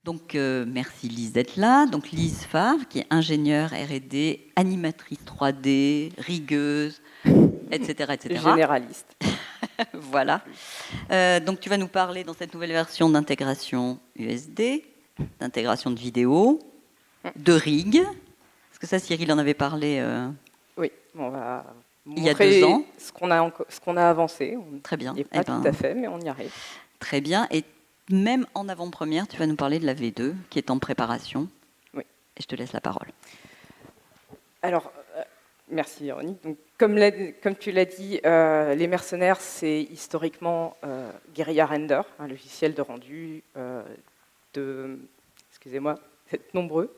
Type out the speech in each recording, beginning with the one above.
Donc, merci Lise d'être là. Donc, Lise Favre, qui est ingénieure R&D, animatrice 3D, rigueuse, etc., etc. Généraliste. Voilà. Donc, tu vas nous parler dans cette nouvelle version d'intégration USD, d'intégration de vidéo, de rig. Est-ce que ça, Cyril en avait parlé Oui, on va il y a 2 ans. Ce qu'on a avancé. Très bien. Il n'y est pas tout à fait, mais on y arrive. Très bien. Et même en avant-première, tu vas nous parler de la V2 qui est en préparation. Oui. Et je te laisse la parole. Alors, merci Véronique. Donc, comme tu l'as dit, les mercenaires, c'est historiquement Guerrilla Render, un logiciel de rendu excusez-moi, vous êtes nombreux.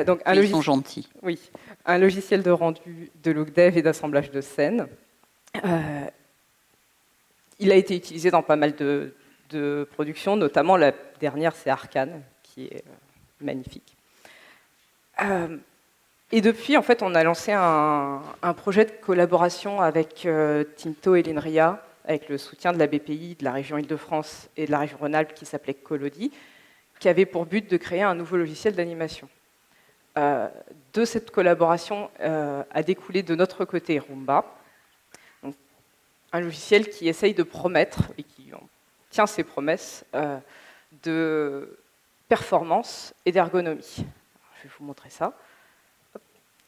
Donc, ils sont gentils. Oui, un logiciel de rendu de logdev et d'assemblage de scènes. Il a été utilisé dans pas mal de productions, notamment la dernière, c'est Arcane, qui est magnifique. Et depuis, en fait, on a lancé un projet de collaboration avec Tinto et l'INRIA, avec le soutien de la BPI, de la région Île-de-France et de la région Rhône-Alpes, qui s'appelait Collodi, qui avait pour but de créer un nouveau logiciel d'animation. De cette collaboration a découlé de notre côté Roomba, donc, un logiciel qui essaye de promettre, et qui tient ses promesses, de performance et d'ergonomie. Je vais vous montrer ça.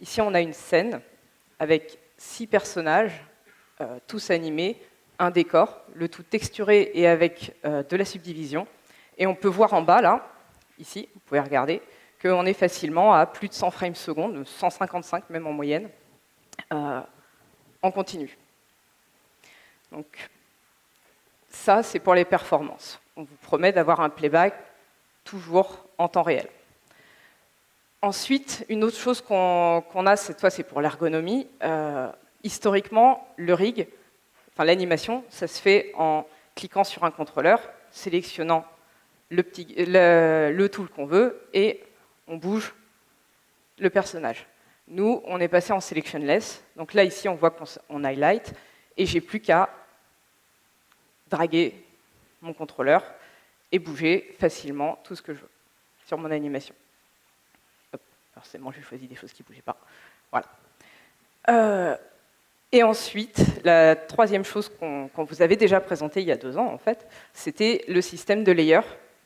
Ici, on a une scène avec 6 personnages, tous animés, un décor, le tout texturé et avec de la subdivision. Et on peut voir en bas, là, ici, vous pouvez regarder, qu'on est facilement à plus de 100 frames secondes, 155 même en moyenne, en continu. Donc, ça, c'est pour les performances. On vous promet d'avoir un playback toujours en temps réel. Ensuite, une autre chose qu'on a cette fois, c'est pour l'ergonomie. Historiquement, le rig, enfin l'animation, ça se fait en cliquant sur un contrôleur, sélectionnant le tool qu'on veut et on bouge le personnage. Nous, on est passé en selectionless. Donc là, ici, on voit qu'on highlight et j'ai plus qu'à draguer mon contrôleur et bouger facilement tout ce que je veux sur mon animation. Forcément, j'ai choisi des choses qui ne bougeaient pas. Voilà. Et ensuite, la troisième chose qu'on vous avait déjà présentée il y a 2 ans, en fait, c'était le système de layer,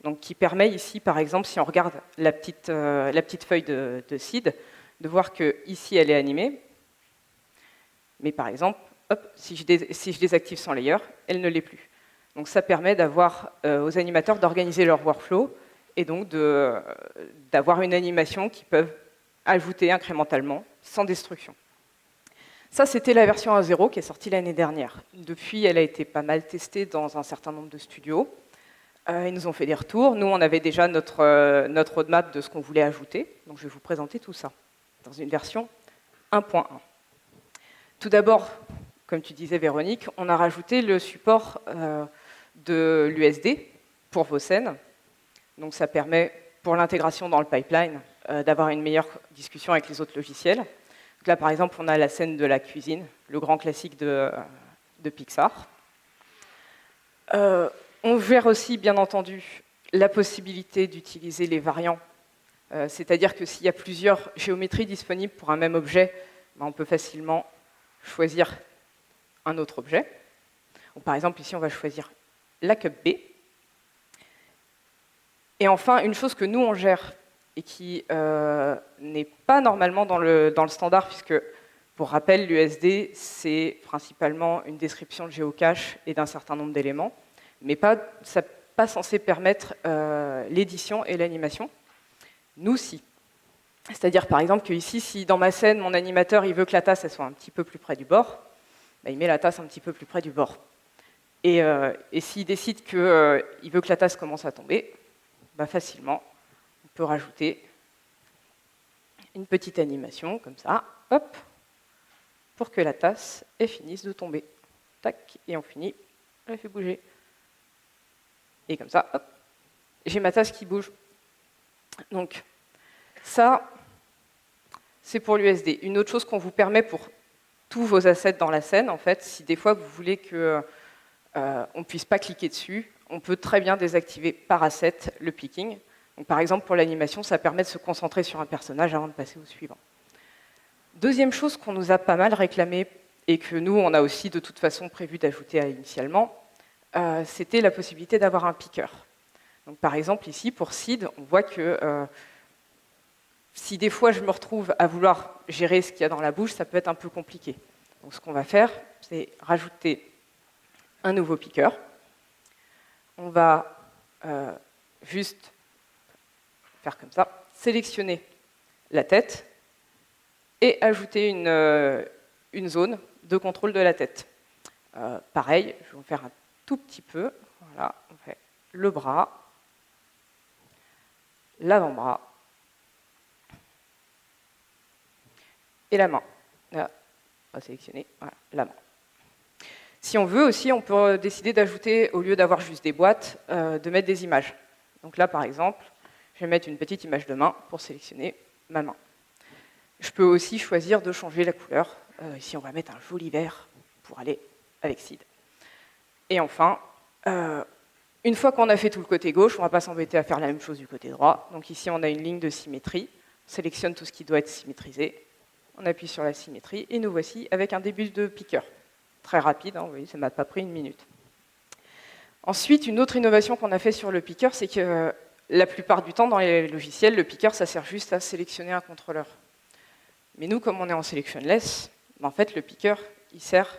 donc qui permet ici, par exemple, si on regarde la petite feuille de seed, de voir qu'ici, elle est animée. Mais par exemple, hop, si je désactive sans layer, elle ne l'est plus. Donc ça permet d'avoir aux animateurs d'organiser leur workflow et donc d'avoir une animation qu'ils peuvent ajouter incrémentalement, sans destruction. Ça, c'était la version 1.0 qui est sortie l'année dernière. Depuis, elle a été pas mal testée dans un certain nombre de studios. Ils nous ont fait des retours. Nous, on avait déjà notre roadmap de ce qu'on voulait ajouter. Donc, je vais vous présenter tout ça dans une version 1.1. Tout d'abord, comme tu disais, Véronique, on a rajouté le support de l'USD pour vos scènes. Donc ça permet, pour l'intégration dans le pipeline, d'avoir une meilleure discussion avec les autres logiciels. Donc là, par exemple, on a la scène de la cuisine, le grand classique de Pixar. On gère aussi, bien entendu, la possibilité d'utiliser les variants. C'est-à-dire que s'il y a plusieurs géométries disponibles pour un même objet, on peut facilement choisir un autre objet. Donc, par exemple, ici, on va choisir la cup B. Et enfin, une chose que nous, on gère et qui n'est pas normalement dans le standard, puisque, pour rappel, l'USD, c'est principalement une description de géocache et d'un certain nombre d'éléments, mais ça n'est pas censé permettre l'édition et l'animation. Nous, si. C'est-à-dire, par exemple, que ici, si dans ma scène, mon animateur il veut que la tasse elle soit un petit peu plus près du bord, il met la tasse un petit peu plus près du bord. Et s'il décide qu'il veut que la tasse commence à tomber, facilement, on peut rajouter une petite animation, comme ça, hop, pour que la tasse finisse de tomber. Tac, et on finit, on la fait bouger. Et comme ça, hop, j'ai ma tasse qui bouge. Donc, ça, c'est pour l'USD. Une autre chose qu'on vous permet pour tous vos assets dans la scène, en fait, si des fois vous voulez qu'on ne puisse pas cliquer dessus, on peut très bien désactiver par asset le picking. Donc, par exemple, pour l'animation, ça permet de se concentrer sur un personnage avant de passer au suivant. Deuxième chose qu'on nous a pas mal réclamé et que nous, on a aussi de toute façon prévu d'ajouter initialement, c'était la possibilité d'avoir un picker. Donc, par exemple, ici, pour Seed, on voit que si des fois je me retrouve à vouloir gérer ce qu'il y a dans la bouche, ça peut être un peu compliqué. Donc, ce qu'on va faire, c'est rajouter un nouveau picker. On va juste faire comme ça, sélectionner la tête et ajouter une zone de contrôle de la tête. Pareil, je vais vous faire un tout petit peu. Voilà, on fait le bras, l'avant-bras et la main. Là, on va sélectionner voilà, la main. Si on veut aussi, on peut décider d'ajouter, au lieu d'avoir juste des boîtes, de mettre des images. Donc là, par exemple, je vais mettre une petite image de main pour sélectionner ma main. Je peux aussi choisir de changer la couleur. Ici, on va mettre un joli vert pour aller avec Seed. Et enfin, une fois qu'on a fait tout le côté gauche, on ne va pas s'embêter à faire la même chose du côté droit. Donc ici, on a une ligne de symétrie. On sélectionne tout ce qui doit être symétrisé. On appuie sur la symétrie et nous voici avec un début de picker. Très rapide, hein, vous voyez, ça ne m'a pas pris une minute. Ensuite, une autre innovation qu'on a fait sur le picker, c'est que la plupart du temps, dans les logiciels, le picker, ça sert juste à sélectionner un contrôleur. Mais nous, comme on est en selectionless, en fait, le picker, il sert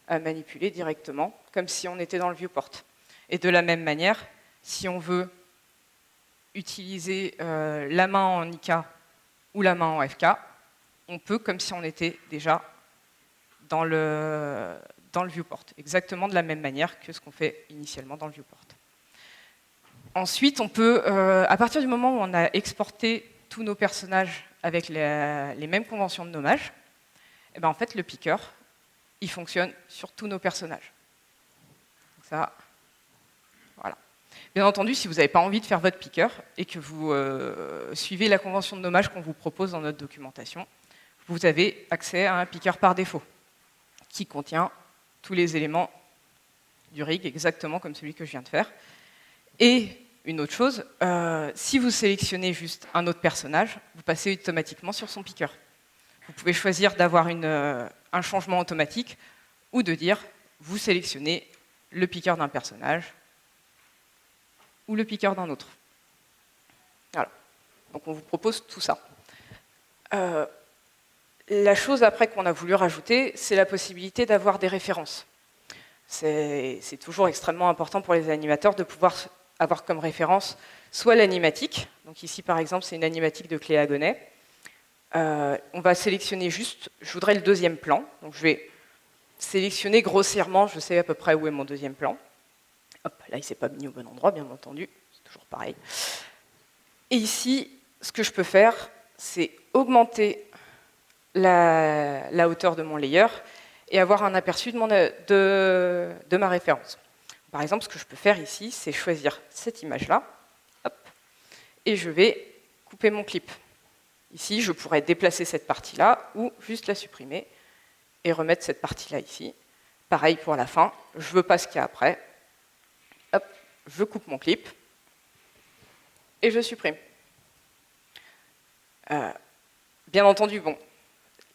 à manipuler directement, comme si on était dans le viewport. Et de la même manière, si on veut utiliser la main en IK ou la main en FK, on peut comme si on était déjà dans le viewport, exactement de la même manière que ce qu'on fait initialement dans le viewport. Ensuite, on peut, à partir du moment où on a exporté tous nos personnages avec les mêmes conventions de nommage, et ben en fait, le picker, il fonctionne sur tous nos personnages. Donc ça, voilà. Bien entendu, si vous n'avez pas envie de faire votre picker et que vous suivez la convention de nommage qu'on vous propose dans notre documentation, vous avez accès à un picker par défaut qui contient tous les éléments du rig, exactement comme celui que je viens de faire. Et une autre chose, si vous sélectionnez juste un autre personnage, vous passez automatiquement sur son picker. Vous pouvez choisir d'avoir un changement automatique ou de dire, vous sélectionnez le picker d'un personnage ou le picker d'un autre. Voilà. Donc on vous propose tout ça. La chose après qu'on a voulu rajouter, c'est la possibilité d'avoir des références. C'est toujours extrêmement important pour les animateurs de pouvoir avoir comme référence soit l'animatique, donc ici par exemple c'est une animatique de Cléa Gonnet. On va sélectionner juste, je voudrais le deuxième plan, donc je vais sélectionner grossièrement, je sais à peu près où est mon deuxième plan. Hop, là il ne s'est pas mis au bon endroit bien entendu, c'est toujours pareil. Et ici, ce que je peux faire, c'est augmenter la hauteur de mon layer et avoir un aperçu de ma référence. Par exemple, ce que je peux faire ici, c'est choisir cette image-là, et je vais couper mon clip. Ici, je pourrais déplacer cette partie-là ou juste la supprimer et remettre cette partie-là ici. Pareil pour la fin, je ne veux pas ce qu'il y a après. Hop, je coupe mon clip et je supprime. Bien entendu, bon,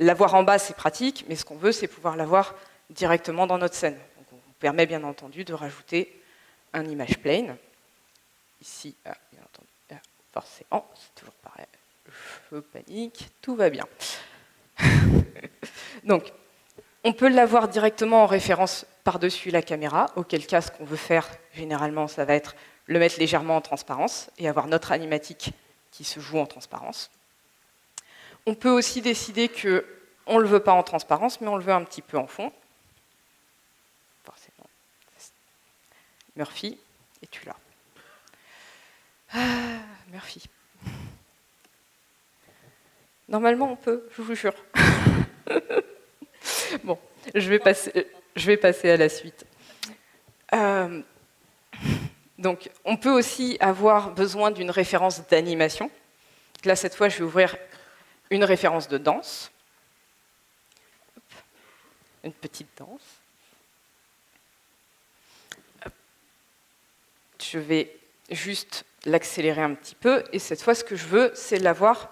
l'avoir en bas, c'est pratique, mais ce qu'on veut, c'est pouvoir l'avoir directement dans notre scène. Donc, on vous permet bien entendu de rajouter un image plane. Ici, bien entendu, forcément, c'est toujours pareil. Je panique, tout va bien. Donc, on peut l'avoir directement en référence par-dessus la caméra, auquel cas, ce qu'on veut faire, généralement, ça va être le mettre légèrement en transparence et avoir notre animatique qui se joue en transparence. On peut aussi décider qu'on ne le veut pas en transparence, mais on le veut un petit peu en fond. Forcément. Murphy, es-tu là? Murphy. Normalement, on peut, je vous jure. Bon, je vais passer à la suite. Donc, on peut aussi avoir besoin d'une référence d'animation. Là, cette fois, je vais ouvrir une référence de danse. Une petite danse. je vais juste l'accélérer un petit peu, et cette fois, ce que je veux, c'est l'avoir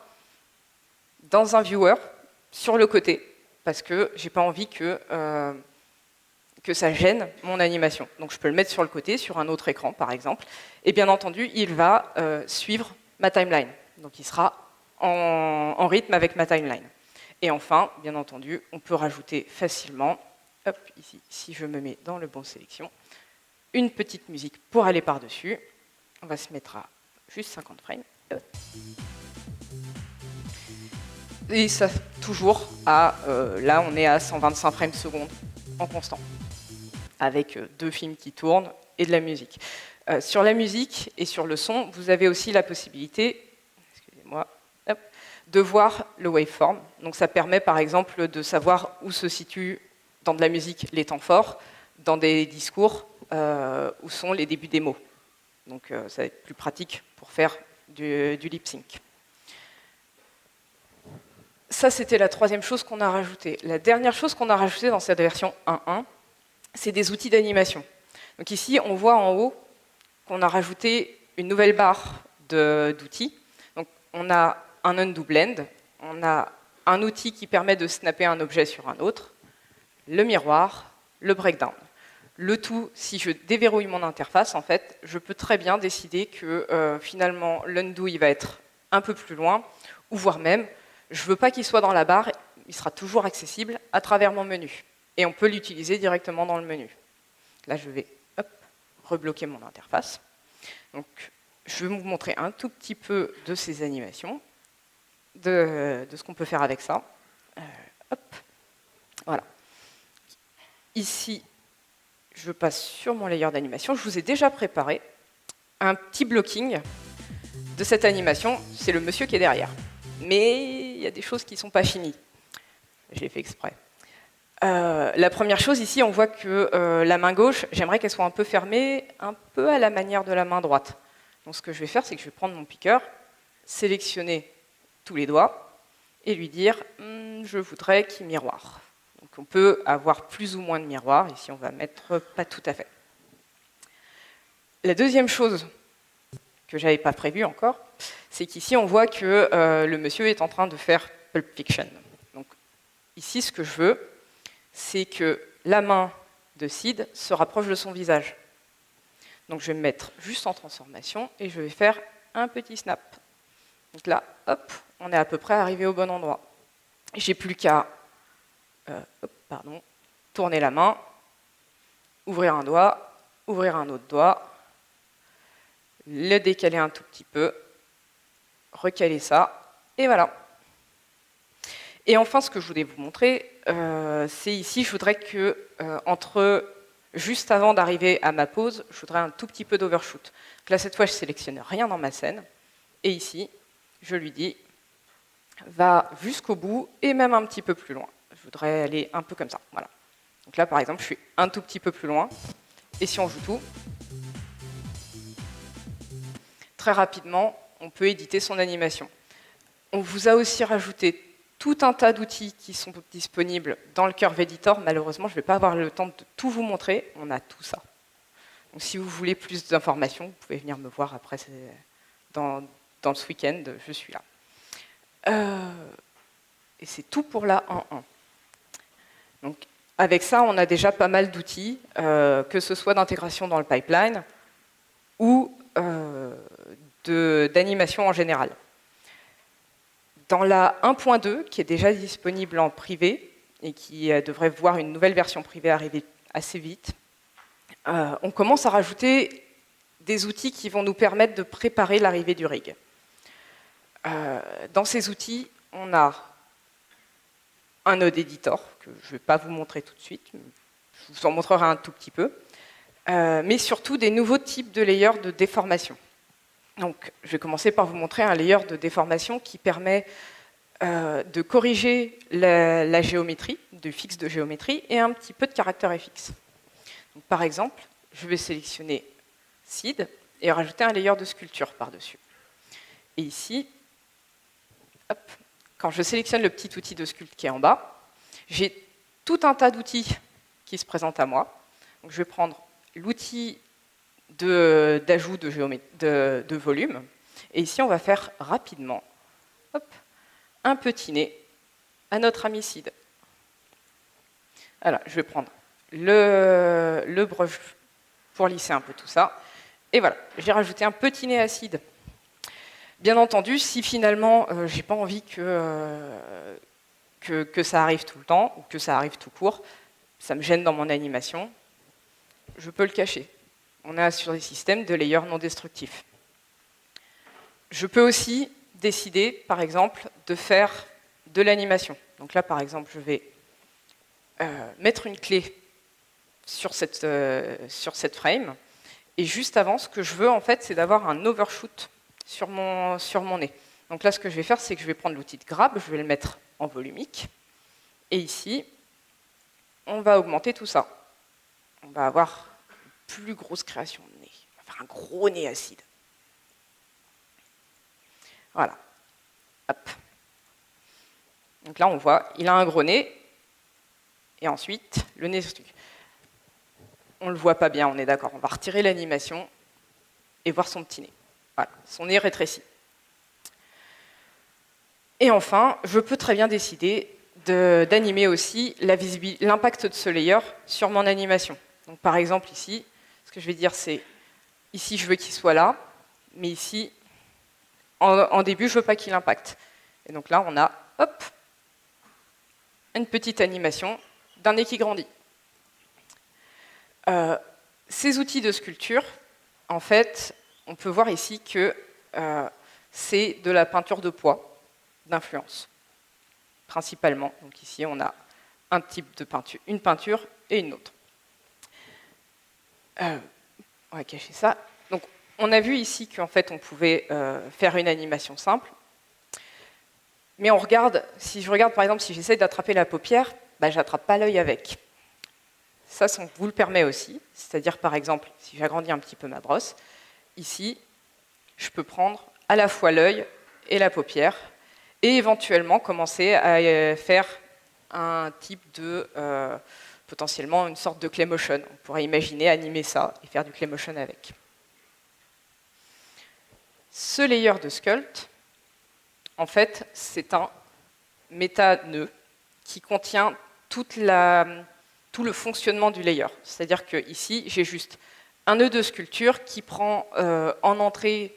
dans un viewer, sur le côté, parce que j'ai pas envie que ça gêne mon animation. Donc je peux le mettre sur le côté, sur un autre écran, par exemple, et bien entendu, il va suivre ma timeline. Donc il sera en rythme avec ma timeline. Et enfin, bien entendu, on peut rajouter facilement, hop, ici, si je me mets dans le bon sélection, une petite musique pour aller par-dessus. On va se mettre à juste 50 frames. Et ça, toujours à, là, on est à 125 frames secondes en constant, avec 2 films qui tournent et de la musique. Sur la musique et sur le son, vous avez aussi la possibilité, excusez-moi, de voir le waveform. Donc ça permet par exemple de savoir où se situent dans de la musique les temps forts, dans des discours, où sont les débuts des mots. Donc ça va être plus pratique pour faire du lip sync. Ça, c'était la troisième chose qu'on a rajoutée. La dernière chose qu'on a rajoutée dans cette version 1.1, c'est des outils d'animation. Donc ici, on voit en haut qu'on a rajouté une nouvelle barre d'outils. Donc on a un undo blend, on a un outil qui permet de snapper un objet sur un autre, le miroir, le breakdown. Le tout, si je déverrouille mon interface, en fait, je peux très bien décider que finalement l'undo il va être un peu plus loin, ou voire même, je ne veux pas qu'il soit dans la barre, il sera toujours accessible à travers mon menu. Et on peut l'utiliser directement dans le menu. Là, je vais rebloquer mon interface. Donc, je vais vous montrer un tout petit peu de ces animations, de ce qu'on peut faire avec ça. Voilà. Ici, je passe sur mon layer d'animation. Je vous ai déjà préparé un petit blocking de cette animation. C'est le monsieur qui est derrière. Mais il y a des choses qui ne sont pas finies. Je l'ai fait exprès. La première chose, ici, on voit que la main gauche, j'aimerais qu'elle soit un peu fermée, un peu à la manière de la main droite. Donc ce que je vais faire, c'est que je vais prendre mon piqueur, sélectionner tous les doigts, et lui dire je voudrais qu'il miroire. Donc on peut avoir plus ou moins de miroirs, ici on va mettre pas tout à fait. La deuxième chose que je n'avais pas prévue encore, c'est qu'ici on voit que le monsieur est en train de faire Pulp Fiction. Donc ici ce que je veux, c'est que la main de Sid se rapproche de son visage. Donc je vais me mettre juste en transformation et je vais faire un petit snap. Donc là, hop, on est à peu près arrivé au bon endroit. J'ai plus qu'à tourner la main, ouvrir un doigt, ouvrir un autre doigt, le décaler un tout petit peu, recaler ça, et voilà. Et enfin, ce que je voulais vous montrer, c'est ici, je voudrais que, juste avant d'arriver à ma pause, je voudrais un tout petit peu d'overshoot. Donc là, cette fois, je sélectionne rien dans ma scène, et ici, je lui dis, va jusqu'au bout, et même un petit peu plus loin. Je voudrais aller un peu comme ça, voilà. Donc là, par exemple, je suis un tout petit peu plus loin, et si on joue tout, très rapidement, on peut éditer son animation. On vous a aussi rajouté tout un tas d'outils qui sont disponibles dans le Curve Editor. Malheureusement, je ne vais pas avoir le temps de tout vous montrer. On a tout ça. Donc, si vous voulez plus d'informations, vous pouvez venir me voir après dans ce week-end. Je suis là. Et c'est tout pour la 1.1. Donc, avec ça, on a déjà pas mal d'outils, que ce soit d'intégration dans le pipeline ou d'animation en général. Dans la 1.2, qui est déjà disponible en privé et qui devrait voir une nouvelle version privée arriver assez vite, on commence à rajouter des outils qui vont nous permettre de préparer l'arrivée du rig. Dans ces outils, on a un node editor, que je ne vais pas vous montrer tout de suite, je vous en montrerai un tout petit peu, mais surtout des nouveaux types de layers de déformation. Donc, je vais commencer par vous montrer un layer de déformation qui permet de corriger la géométrie, du fixe de géométrie, et un petit peu de caractère FX. Donc, par exemple, je vais sélectionner Seed et rajouter un layer de sculpture par-dessus. Et ici, hop, quand je sélectionne le petit outil de sculpt qui est en bas, j'ai tout un tas d'outils qui se présentent à moi. Donc, je vais prendre l'outil d'ajout de volume. Et ici, on va faire rapidement un petit nez à notre ami Sid. Alors, je vais prendre le brush pour lisser un peu tout ça. Et voilà, j'ai rajouté un petit nez acide. Bien entendu, si finalement, j'ai pas envie que ça arrive tout le temps, ou que ça arrive tout court, ça me gêne dans mon animation, je peux le cacher. On est sur des systèmes de layers non destructifs. Je peux aussi décider, par exemple, de faire de l'animation. Donc là, par exemple, je vais mettre une clé sur cette frame, et juste avant, ce que je veux, en fait, c'est d'avoir un overshoot sur mon nez. Donc là, ce que je vais faire, c'est que je vais prendre l'outil de grab, je vais le mettre en volumique, et ici, on va augmenter tout ça. On va avoir une plus grosse création de nez. On va faire un gros nez acide. Voilà. Hop. Donc là, on voit, il a un gros nez, et ensuite, le nez... On ne le voit pas bien, on est d'accord. On va retirer l'animation et voir son petit nez. Voilà, son nez rétrécit. Et enfin, je peux très bien décider d'animer aussi l'impact de ce layer sur mon animation. Donc, par exemple, ici, ce que je vais dire, c'est ici, je veux qu'il soit là, mais ici, en début, je ne veux pas qu'il impacte. Et donc là, on a, hop, une petite animation d'un nez qui grandit. Ces outils de sculpture, en fait, on peut voir ici que c'est de la peinture de poids, d'influence, principalement. Donc ici, on a un type de peinture, une peinture et une autre. On va cacher ça. Donc, on a vu ici qu'en fait, on pouvait faire une animation simple. Mais on regarde, si je regarde par exemple, si j'essaie d'attraper la paupière, bah, je n'attrape pas l'œil avec. Ça vous le permet aussi, c'est-à-dire par exemple, si j'agrandis un petit peu ma brosse, ici, je peux prendre à la fois l'œil et la paupière, et éventuellement commencer à faire un type de, potentiellement une sorte de clay motion. On pourrait imaginer animer ça et faire du clay motion avec. Ce layer de sculpt, en fait, c'est un méta-nœud qui contient tout le fonctionnement du layer. C'est-à-dire que ici, j'ai juste un nœud de sculpture qui prend en entrée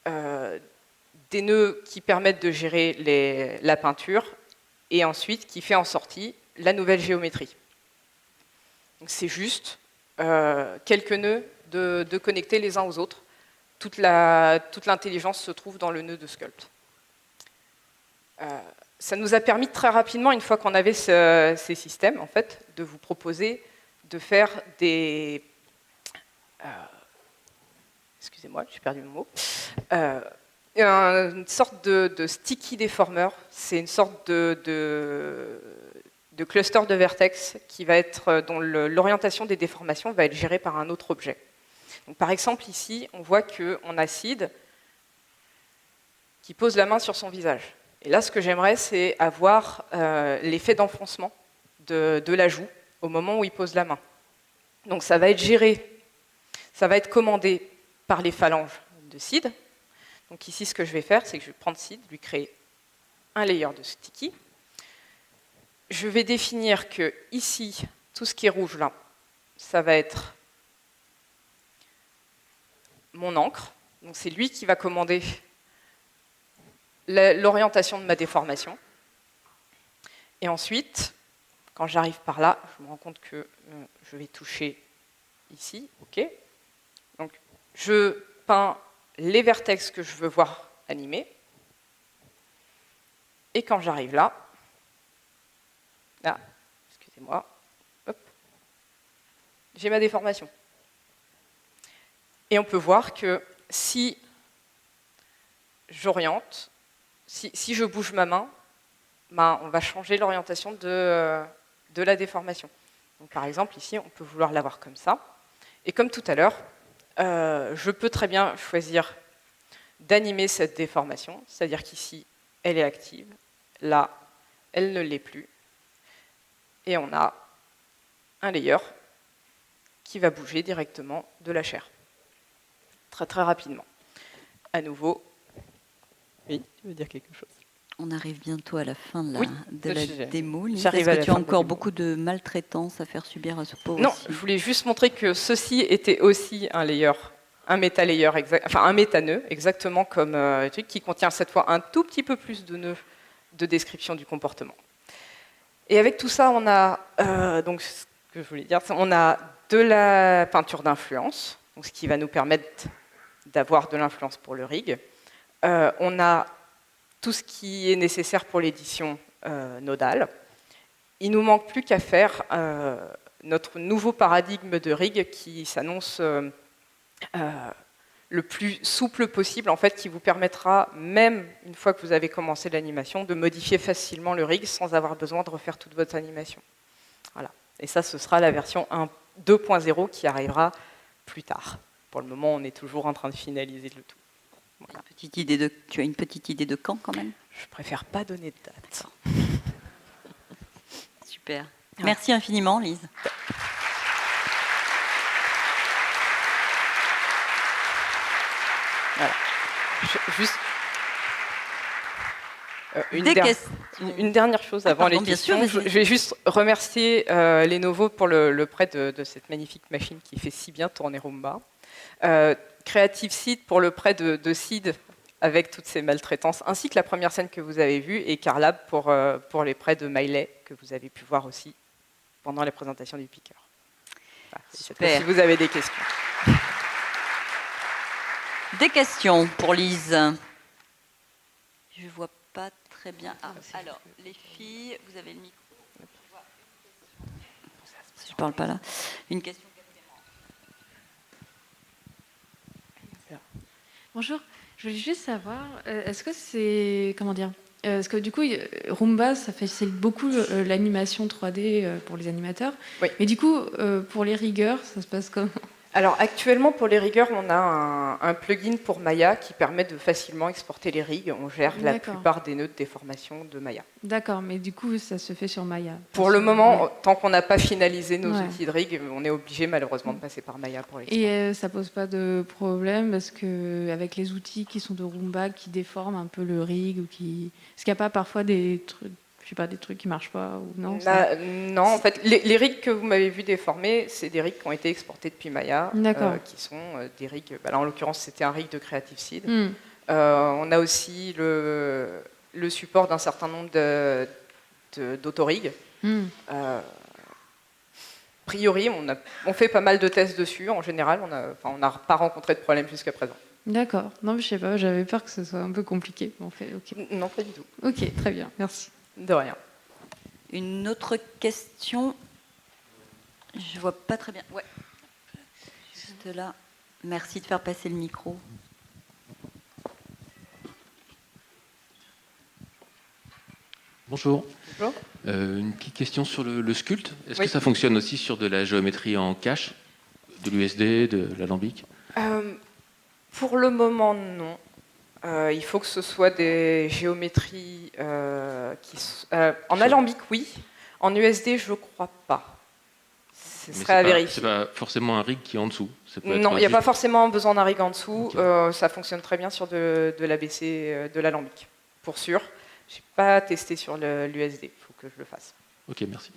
des nœuds qui permettent de gérer la peinture et ensuite qui fait en sortie la nouvelle géométrie. C'est juste quelques nœuds de connecter les uns aux autres. Toute l'intelligence se trouve dans le nœud de sculpt. Ça nous a permis très rapidement, une fois qu'on avait ces systèmes, en fait, de vous proposer de faire des... excusez-moi, j'ai perdu mon mot. Une sorte de sticky deformer. C'est une sorte de cluster de vertex qui va être, dont l'orientation des déformations va être gérée par un autre objet. Donc, par exemple, ici, on voit qu'on a Sid qui pose la main sur son visage. Et là, ce que j'aimerais, c'est avoir l'effet d'enfoncement de la joue au moment où il pose la main. Donc ça va être géré, ça va être commandé par les phalanges de Sid. Donc ici, ce que je vais faire, c'est que je vais prendre Sid, lui créer un layer de sticky. Je vais définir que ici, tout ce qui est rouge là, ça va être mon encre. Donc c'est lui qui va commander l'orientation de ma déformation. Et ensuite, quand j'arrive par là, je me rends compte que je vais toucher ici. OK. Donc, je peins les vertex que je veux voir animés. Et quand j'arrive là, excusez-moi, j'ai ma déformation. Et on peut voir que si j'oriente, si je bouge ma main, on va changer l'orientation de la déformation. Donc, par exemple, ici, on peut vouloir l'avoir comme ça. Et comme tout à l'heure, je peux très bien choisir d'animer cette déformation, c'est-à-dire qu'ici, elle est active, là, elle ne l'est plus. Et on a un layer qui va bouger directement de la chair. très très rapidement. À nouveau, oui, tu veux dire quelque chose? On arrive bientôt à la fin de la, Oui, de la démo. Lise. j'arrive Est-ce à que la tu as fin de la encore démo. beaucoup de maltraitance à faire subir à ce pauvre Non, aussi je voulais juste montrer que ceci était aussi un layer, un méta-layer, enfin un méta-nœud, exactement comme le truc, qui contient cette fois un tout petit peu plus de nœuds de description du comportement. Et avec tout ça, on a, donc ce que je voulais dire, on a de la peinture d'influence, donc ce qui va nous permettre d'avoir de l'influence pour le rig. On a tout ce qui est nécessaire pour l'édition nodale. Il nous manque plus qu'à faire notre nouveau paradigme de rig qui s'annonce le plus souple possible, en fait, qui vous permettra, même une fois que vous avez commencé l'animation, de modifier facilement le rig sans avoir besoin de refaire toute votre animation. Voilà. Et ça, ce sera la version 2.0 qui arrivera plus tard. Pour le moment, on est toujours en train de finaliser le tout. Voilà. Tu as une petite idée de quand, quand même? Je préfère pas donner de date. Super. Ouais. Merci infiniment, Lise. Voilà. Juste une dernière chose avant les questions. Bien sûr, je vais juste remercier Lenovo pour le prêt de cette magnifique machine qui fait si bien tourner Roomba. Creative Seed pour le prêt de Seed avec toutes ces maltraitances, ainsi que la première scène que vous avez vue, et Carlab pour les prêts de Miley que vous avez pu voir aussi pendant la présentation du Picker. Voilà. Super. Si vous avez des questions. Des questions pour Lise? Je ne vois pas très bien. Ah, alors, les filles, vous avez le micro. Je ne parle pas là. Une question. Bonjour, je voulais juste savoir, est-ce que c'est, comment dire, est-ce que du coup, Roomba, ça facilite beaucoup l'animation 3D pour les animateurs, oui. Mais du coup, pour les riggeurs, ça se passe comment? Alors actuellement, pour les riggeurs, on a un plugin pour Maya qui permet de facilement exporter les rigs. On gère la plupart des nœuds de déformation de Maya. D'accord, mais du coup, ça se fait sur Maya. Pour le moment, tant qu'on n'a pas finalisé nos outils de rig, on est obligé malheureusement de passer par Maya pour l'export. Et ça pose pas de problème parce que avec les outils qui sont de Roomba qui déforment un peu le rig ou qui, est-ce qu'il n'y a pas parfois des trucs, je sais pas, des trucs qui marchent pas ou non? Non, en fait, les rigs que vous m'avez vu déformer, c'est des rigs qui ont été exportés depuis Maya, qui sont des rigs. Là, en l'occurrence, c'était un rig de Creative Seed. On a aussi le support d'un certain nombre d'autorigs. A priori, on fait pas mal de tests dessus. En général, on n'a pas rencontré de problème jusqu'à présent. D'accord. Non, mais je sais pas. J'avais peur que ce soit un peu compliqué. En fait, okay. Non, pas du tout. Ok, très bien. Merci. De rien. Une autre question? Je vois pas très bien. Ouais. Juste là. Merci de faire passer le micro. Bonjour. Bonjour. Une petite question sur le sculpte. Est-ce que ça fonctionne aussi sur de la géométrie en cache, de l'USD, de l'alambic? Pour le moment, non. Il faut que ce soit des géométries en alambic, oui. En USD, je ne crois pas. Ce serait à vérifier. C'est pas forcément un rig qui est en dessous. Non, il n'y a pas forcément besoin d'un rig en dessous. Okay. Ça fonctionne très bien sur de l'ABC, de l'alambic, pour sûr. Je n'ai pas testé sur l'USD. Il faut que je le fasse. Ok, merci.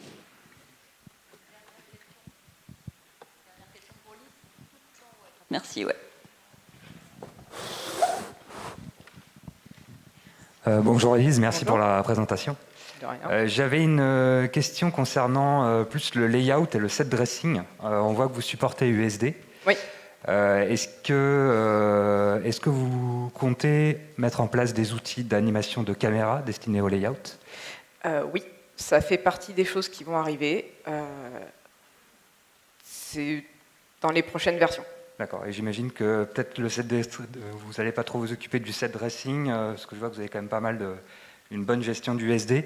Merci, ouais. Bonjour Elise, merci pour la présentation. J'avais une question concernant plus le layout et le set dressing. On voit que vous supportez USD. Oui. Est-ce que vous comptez mettre en place des outils d'animation de caméra destinés au layout? Oui, ça fait partie des choses qui vont arriver. C'est dans les prochaines versions. D'accord, et j'imagine que peut-être vous n'allez pas trop vous occuper du set dressing, parce que je vois que vous avez quand même pas mal une bonne gestion du USD.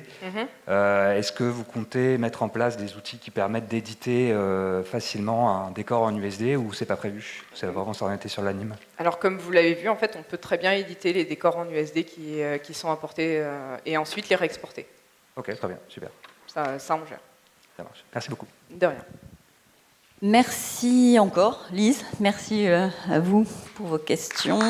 Est-ce que vous comptez mettre en place des outils qui permettent d'éditer facilement un décor en USD ou c'est pas prévu? C'est vraiment s'orienter sur l'anime? Alors comme vous l'avez vu, en fait, on peut très bien éditer les décors en USD qui sont apportés et ensuite les réexporter. Ok, très bien, super. Ça on gère. Ça marche. Merci beaucoup. De rien. Merci encore, Lise. Merci à vous pour vos questions.